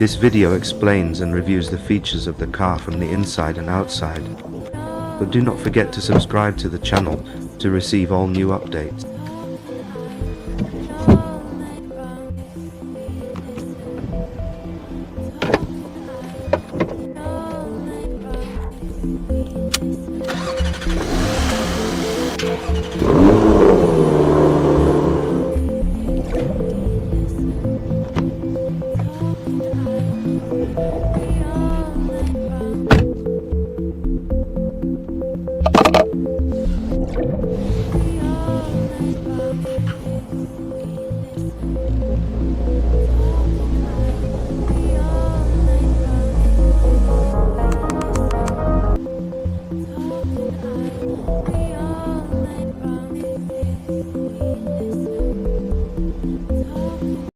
This video explains and reviews the features of the car from the inside and outside. But do not forget to subscribe to the channel to receive all new updates.